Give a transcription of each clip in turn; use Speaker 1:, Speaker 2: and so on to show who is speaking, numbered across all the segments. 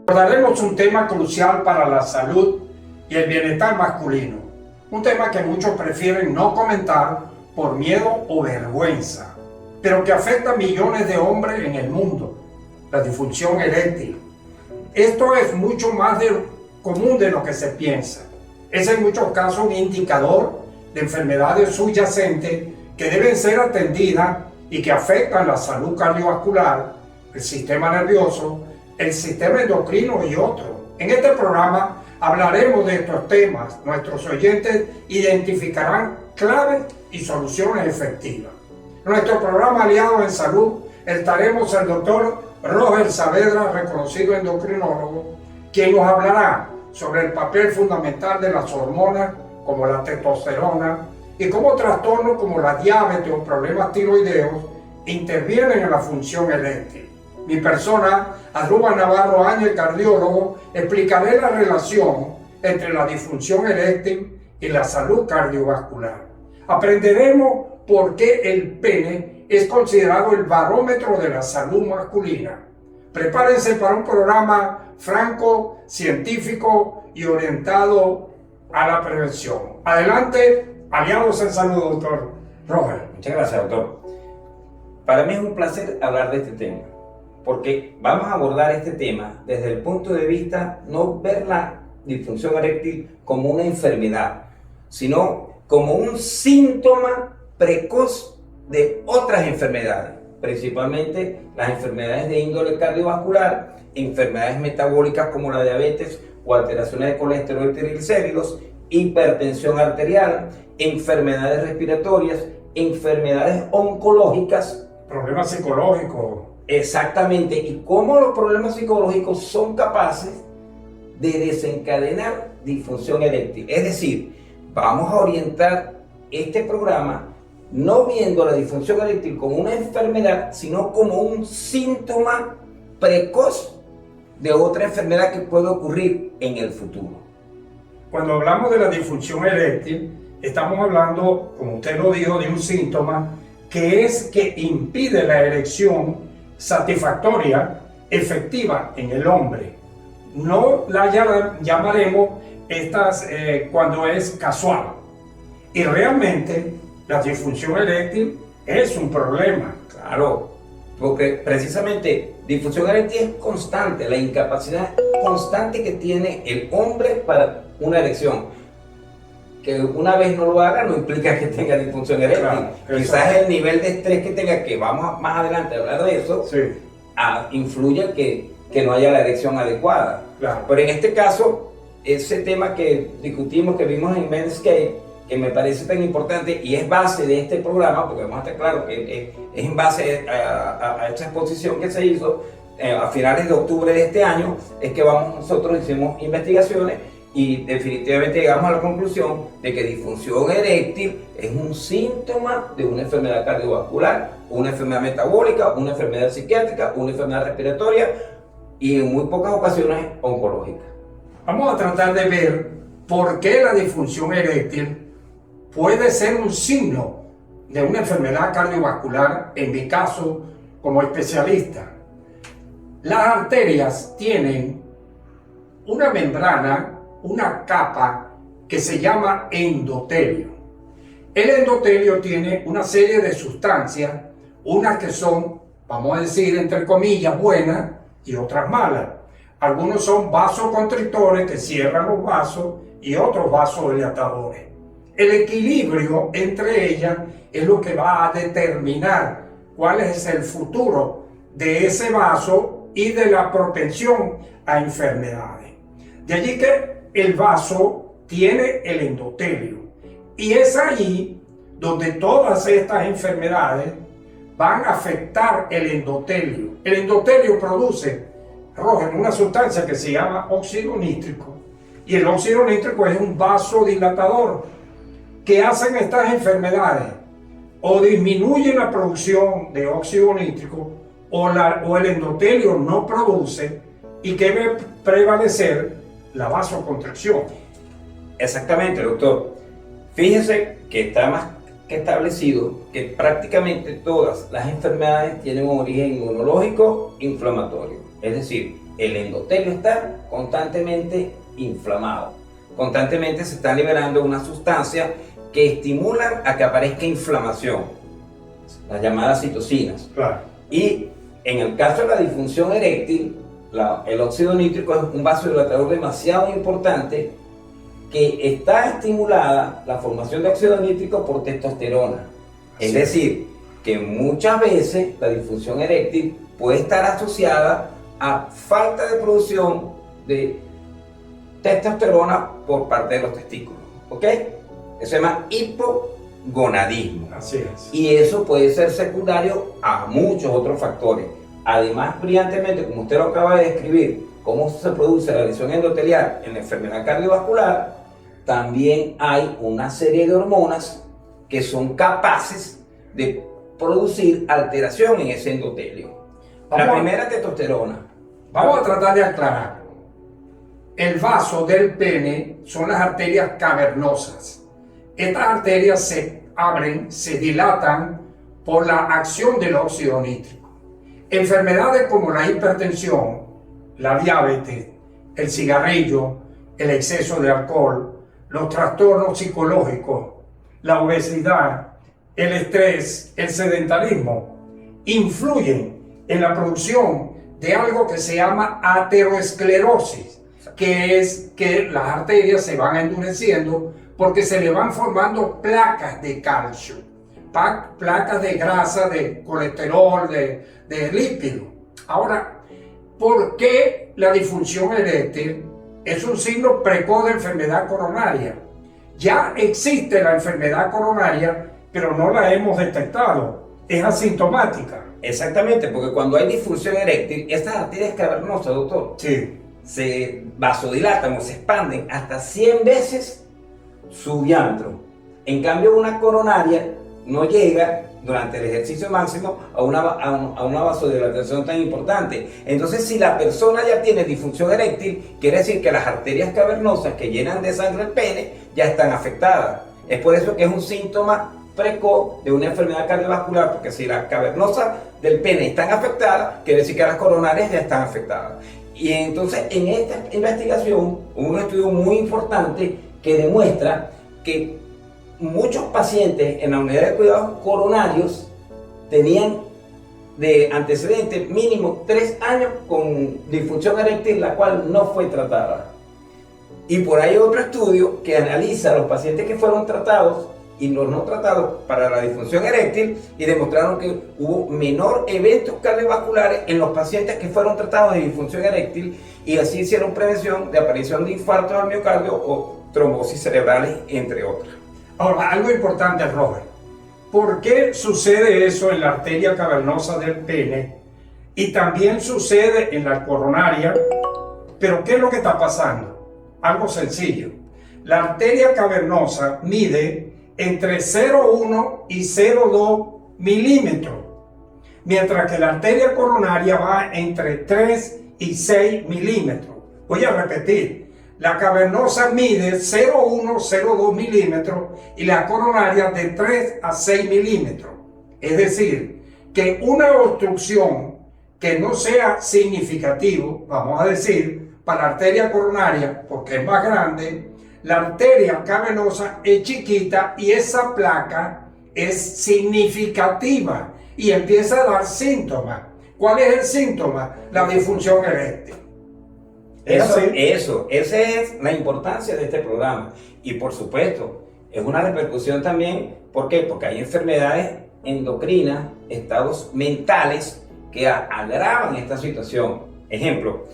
Speaker 1: Abordaremos un tema crucial para la salud y el bienestar masculino, un tema que muchos prefieren no comentar por miedo o vergüenza, pero que afecta a millones de hombres en el mundo: la disfunción eréctil. Esto es mucho más común de lo que se piensa. Es en muchos casos un indicador de enfermedades subyacentes que deben ser atendidas y que afectan la salud cardiovascular, el sistema nervioso, el sistema endocrino y otros. En este programa hablaremos de estos temas. Nuestros oyentes identificarán claves y soluciones efectivas. En nuestro programa Aliados en Salud estaremos el doctor Roger Saavedra, reconocido endocrinólogo, quien nos hablará sobre el papel fundamental de las hormonas como la testosterona y cómo trastornos como la diabetes o problemas tiroideos intervienen en la función eréctil. Mi persona, Asdrúbal Navarro Ángel, cardiólogo, explicaré la relación entre la disfunción eréctil y la salud cardiovascular. Aprenderemos por qué el pene es considerado el barómetro de la salud masculina. Prepárense para un programa franco, científico y orientado a la prevención. Adelante, Aliados en Salud, doctor Roger.
Speaker 2: Muchas gracias, doctor. Para mí es un placer hablar de este tema, porque vamos a abordar este tema desde el punto de vista no ver la disfunción eréctil como una enfermedad, sino como un síntoma precoz de otras enfermedades, principalmente las enfermedades de índole cardiovascular, enfermedades metabólicas como la diabetes o alteraciones de colesterol y triglicéridos, hipertensión arterial, enfermedades respiratorias, enfermedades oncológicas,
Speaker 1: problemas psicológicos.
Speaker 2: Exactamente, y cómo los problemas psicológicos son capaces de desencadenar disfunción eréctil. Es decir, vamos a orientar este programa no viendo la disfunción eréctil como una enfermedad, sino como un síntoma precoz de otra enfermedad que puede ocurrir en el futuro.
Speaker 1: Cuando hablamos de la disfunción eréctil, estamos hablando, como usted lo dijo, de un síntoma que impide la erección satisfactoria, efectiva en el hombre. No la llamaremos cuando es casual. Y realmente la disfunción eréctil es un problema.
Speaker 2: Claro, porque precisamente disfunción eréctil es constante, la incapacidad constante que tiene el hombre para una erección. Que una vez no lo haga no implica que tenga disfunción eréctil.
Speaker 1: Claro,
Speaker 2: quizás el nivel de estrés que tenga, que vamos más adelante a hablar de eso,
Speaker 1: sí,
Speaker 2: influye que no haya la erección adecuada.
Speaker 1: Claro.
Speaker 2: Pero en este caso, ese tema que discutimos, que vimos en Medscape, que me parece tan importante y es base de este programa, porque vamos a estar claros que es en base a esta exposición que se hizo a finales de octubre de este año, es que nosotros hicimos investigaciones y definitivamente llegamos a la conclusión de que disfunción eréctil es un síntoma de una enfermedad cardiovascular, una enfermedad metabólica, una enfermedad psiquiátrica, una enfermedad respiratoria y en muy pocas ocasiones oncológica.
Speaker 1: Vamos a tratar de ver por qué la disfunción eréctil puede ser un signo de una enfermedad cardiovascular, en mi caso como especialista. Las arterias tienen una membrana, una capa que se llama endotelio. El endotelio tiene una serie de sustancias, unas que son, vamos a decir, entre comillas, buenas y otras malas. Algunos son vasoconstrictores que cierran los vasos y otros vasodilatadores. El equilibrio entre ellas es lo que va a determinar cuál es el futuro de ese vaso y de la propensión a enfermedades. De allí que el vaso tiene el endotelio y es allí donde todas estas enfermedades van a afectar el endotelio. El endotelio produce, Roger, una sustancia que se llama óxido nítrico, y el óxido nítrico es un vasodilatador. ¿Qué hacen estas enfermedades? O disminuyen la producción de óxido nítrico o el endotelio no produce, y que debe prevalecer la vasoconstricción.
Speaker 2: Exactamente, doctor. Fíjese que está más que establecido que prácticamente todas las enfermedades tienen un origen inmunológico inflamatorio. Es decir, el endotelio está constantemente inflamado. Constantemente se está liberando una sustancia que estimula a que aparezca inflamación, las llamadas citocinas.
Speaker 1: Claro.
Speaker 2: Y en el caso de la disfunción eréctil, el óxido nítrico es un vasodilatador demasiado importante que está estimulada la formación de óxido nítrico por testosterona. Es decir, que muchas veces la disfunción eréctil puede estar asociada a falta de producción de testosterona por parte de los testículos. ¿Ok? Eso se llama hipogonadismo.
Speaker 1: Así es.
Speaker 2: Y eso puede ser secundario a muchos otros factores. Además, brillantemente, como usted lo acaba de describir, cómo se produce la lesión endotelial en la enfermedad cardiovascular, también hay una serie de hormonas que son capaces de producir alteración en ese endotelio. La primera, testosterona.
Speaker 1: Vamos a tratar de aclarar. El vaso del pene son las arterias cavernosas. Estas arterias se abren, se dilatan por la acción del óxido nítrico. Enfermedades como la hipertensión, la diabetes, el cigarrillo, el exceso de alcohol, los trastornos psicológicos, la obesidad, el estrés, el sedentarismo, influyen en la producción de algo que se llama aterosclerosis, que es que las arterias se van endureciendo porque se le van formando placas de calcio, placas de grasa, de colesterol, de lípido. Ahora, ¿por qué la disfunción eréctil es un signo precoz de enfermedad coronaria? Ya existe la enfermedad coronaria, pero no la hemos detectado. Es asintomática.
Speaker 2: Exactamente, porque cuando hay disfunción eréctil, estas arterias cavernosas, doctor,
Speaker 1: Sí.
Speaker 2: se vasodilatan o se expanden hasta 100 veces su diámetro. En cambio, una coronaria no llega durante el ejercicio máximo a una vasodilatación tan importante. Entonces, si la persona ya tiene disfunción eréctil, quiere decir que las arterias cavernosas que llenan de sangre el pene ya están afectadas. Es por eso que es un síntoma precoz de una enfermedad cardiovascular, porque si las cavernosas del pene están afectadas, quiere decir que las coronarias ya están afectadas. Y entonces, en esta investigación, hubo un estudio muy importante que demuestra que muchos pacientes en la unidad de cuidados coronarios tenían de antecedente mínimo 3 años con disfunción eréctil, la cual no fue tratada. Y por ahí otro estudio que analiza a los pacientes que fueron tratados y los no tratados para la disfunción eréctil y demostraron que hubo menor eventos cardiovasculares en los pacientes que fueron tratados de disfunción eréctil, y así hicieron prevención de aparición de infartos al miocardio o trombosis cerebrales, entre otras.
Speaker 1: Ahora, algo importante, Robert. ¿Por qué sucede eso en la arteria cavernosa del pene y también sucede en la coronaria? Pero ¿qué es lo que está pasando? Algo sencillo. La arteria cavernosa mide entre 0,1 y 0,2 milímetros, mientras que la arteria coronaria va entre 3 y 6 milímetros. Voy a repetir. La cavernosa mide 0,1, 0,2 milímetros y la coronaria de 3 a 6 milímetros. Es decir, que una obstrucción que no sea significativo, vamos a decir, para la arteria coronaria, porque es más grande, la arteria cavernosa es chiquita y esa placa es significativa y empieza a dar síntomas. ¿Cuál es el síntoma? La disfunción eréctil.
Speaker 2: Esa es la importancia de este programa. Y por supuesto, es una repercusión también, ¿por qué? Porque hay enfermedades endocrinas, estados mentales que agravan esta situación. Ejemplo,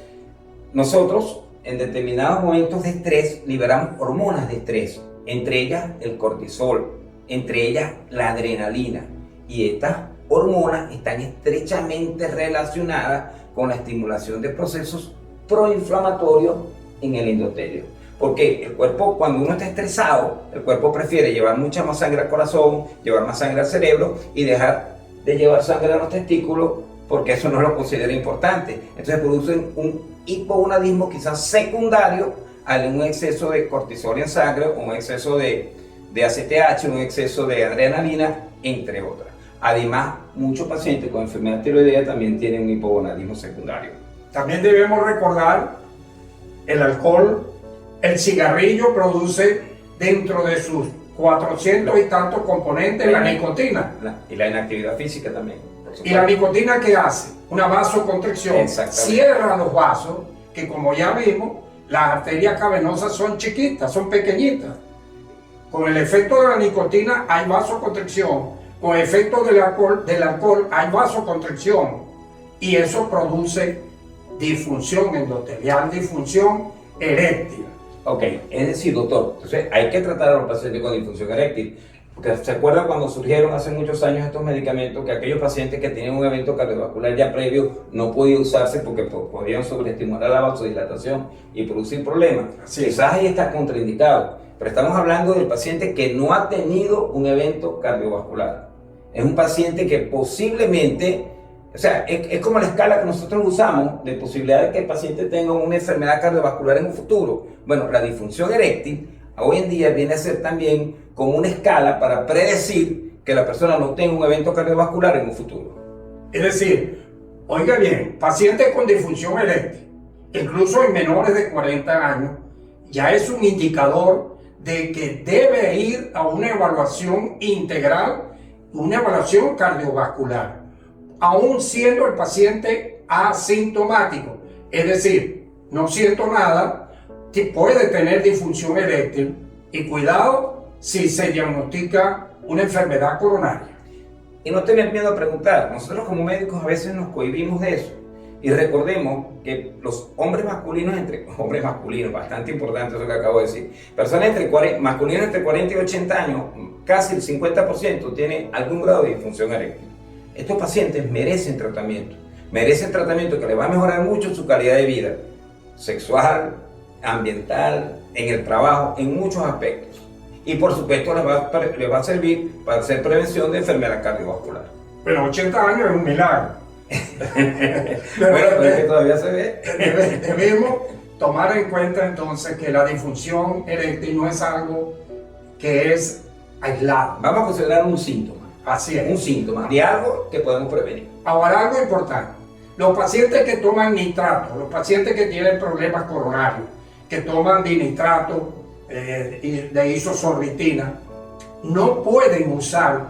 Speaker 2: nosotros en determinados momentos de estrés liberamos hormonas de estrés, entre ellas el cortisol, entre ellas la adrenalina, y estas hormonas están estrechamente relacionadas con la estimulación de procesos proinflamatorios en el endotelio. Porque el cuerpo, cuando uno está estresado, el cuerpo prefiere llevar mucha más sangre al corazón, llevar más sangre al cerebro y dejar de llevar sangre a los testículos, porque eso no lo considera importante. Entonces producen un hipogonadismo quizás secundario a un exceso de cortisol en sangre, un exceso de ACTH, un exceso de adrenalina, entre otras. Además, muchos pacientes con enfermedad tiroidea también tienen un hipogonadismo secundario.
Speaker 1: También debemos recordar el alcohol, el cigarrillo produce dentro de sus 400 y tantos componentes la nicotina.
Speaker 2: Y la inactividad física también.
Speaker 1: ¿Y la nicotina qué hace? Una vasoconstricción. Cierra los vasos, que como ya vimos, las arterias cavernosas son chiquitas, son pequeñitas. Con el efecto de la nicotina hay vasoconstricción, con el efecto del alcohol hay vasoconstricción, y eso produce disfunción endotelial, disfunción eréctil.
Speaker 2: Ok, es decir, doctor, entonces hay que tratar a los pacientes con disfunción eréctil. Porque se acuerda cuando surgieron hace muchos años estos medicamentos, que aquellos pacientes que tenían un evento cardiovascular ya previo no podían usarse porque podían sobreestimular la vasodilatación y producir problemas. Quizás ahí está contraindicado, pero estamos hablando del paciente que no ha tenido un evento cardiovascular. Es un paciente que posiblemente, o sea, es como la escala que nosotros usamos de posibilidad de que el paciente tenga una enfermedad cardiovascular en un futuro. Bueno, la disfunción eréctil hoy en día viene a ser también como una escala para predecir que la persona no tenga un evento cardiovascular en un futuro.
Speaker 1: Es decir, oiga bien, pacientes con disfunción eréctil, incluso en menores de 40 años, ya es un indicador de que debe ir a una evaluación integral, una evaluación cardiovascular, aún siendo el paciente asintomático. Es decir, no siento nada, puede tener disfunción eréctil, y cuidado si se diagnostica una enfermedad coronaria.
Speaker 2: Y no tengan miedo a preguntar. Nosotros como médicos a veces nos cohibimos de eso. Y recordemos que los hombres masculinos, bastante importante eso que acabo de decir, personas masculinos entre 40 y 80 años, casi el 50% tienen algún grado de disfunción eréctil. Estos pacientes merecen tratamiento que les va a mejorar mucho su calidad de vida sexual, ambiental, en el trabajo, en muchos aspectos. Y por supuesto les va a servir para hacer prevención de enfermedad cardiovascular.
Speaker 1: Pero 80 años es un milagro.
Speaker 2: Bueno, pero es que todavía se ve.
Speaker 1: Debemos tomar en cuenta entonces que la disfunción eréctil no es algo que es aislado.
Speaker 2: Vamos a considerar un síntoma.
Speaker 1: Así es.
Speaker 2: Un síntoma de algo que podemos prevenir.
Speaker 1: Ahora, algo importante. Los pacientes que toman nitrato, los pacientes que tienen problemas coronarios, que toman dinitrato de isosorbitina, no pueden usar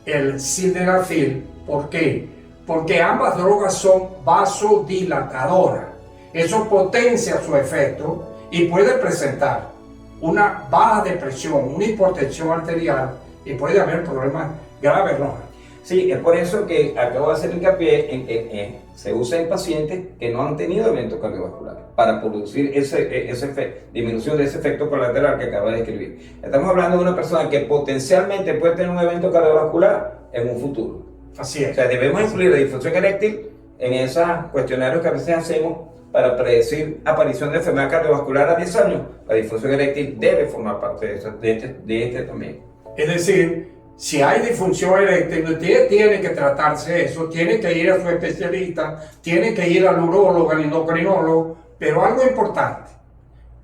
Speaker 1: el sildenafil. ¿Por qué? Porque ambas drogas son vasodilatadoras. Eso potencia su efecto y puede presentar una baja de presión, una hipertensión arterial, y puede haber problemas graves, ¿no?
Speaker 2: Sí, es por eso que acabo de hacer hincapié en que se usa en pacientes que no han tenido evento cardiovascular para producir disminución de ese efecto colateral que acabo de describir. Estamos hablando de una persona que potencialmente puede tener un evento cardiovascular en un futuro.
Speaker 1: Así es.
Speaker 2: O sea, debemos incluir la disfunción eréctil en esos cuestionarios que a veces hacemos para predecir aparición de enfermedad cardiovascular a 10 años. La disfunción eréctil debe formar parte de este también.
Speaker 1: Es decir, si hay disfunción eréctil, usted tiene que tratarse eso, tiene que ir a su especialista, tiene que ir al urólogo, al endocrinólogo, pero algo importante,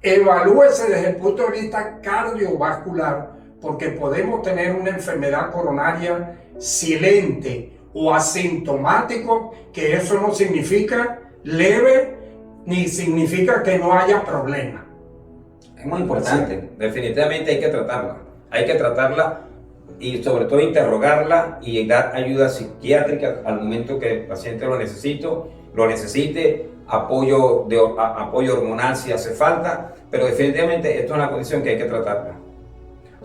Speaker 1: evalúese desde el punto de vista cardiovascular, porque podemos tener una enfermedad coronaria silente o asintomático, que eso no significa leve ni significa que no haya problema.
Speaker 2: Es muy importante, definitivamente hay que tratarla y sobre todo interrogarla y dar ayuda psiquiátrica al momento que el paciente lo necesite, apoyo hormonal si hace falta, pero definitivamente esto es una condición que hay que tratarla.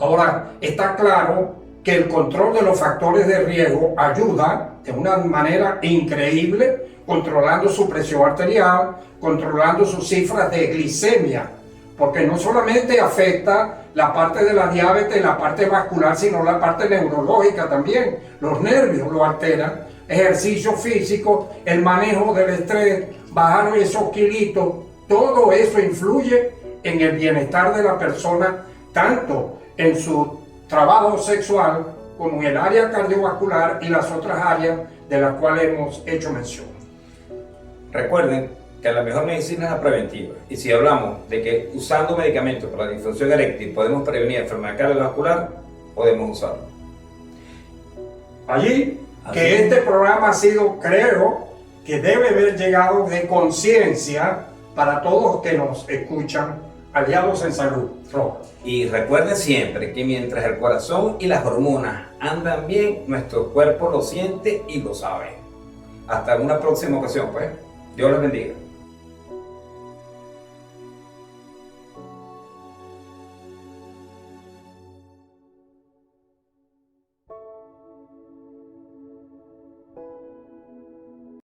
Speaker 1: Ahora, está claro que el control de los factores de riesgo ayuda de una manera increíble, controlando su presión arterial, controlando sus cifras de glicemia, porque no solamente afecta la parte de la diabetes, la parte vascular, sino la parte neurológica también. Los nervios lo alteran, ejercicio físico, el manejo del estrés, bajar esos kilitos, todo eso influye en el bienestar de la persona, tanto en su trabajo sexual como en el área cardiovascular y las otras áreas de las cuales hemos hecho mención.
Speaker 2: Recuerden que la mejor medicina es la preventiva. Y si hablamos de que usando medicamentos para la disfunción eréctil podemos prevenir enfermedad cardiovascular, podemos usarlo.
Speaker 1: Allí, que este programa ha sido, creo, que debe haber llegado de conciencia para todos los que nos escuchan, aliados en salud.
Speaker 2: Y recuerden siempre que mientras el corazón y las hormonas andan bien, nuestro cuerpo lo siente y lo sabe. Hasta una próxima ocasión, pues. Dios los bendiga.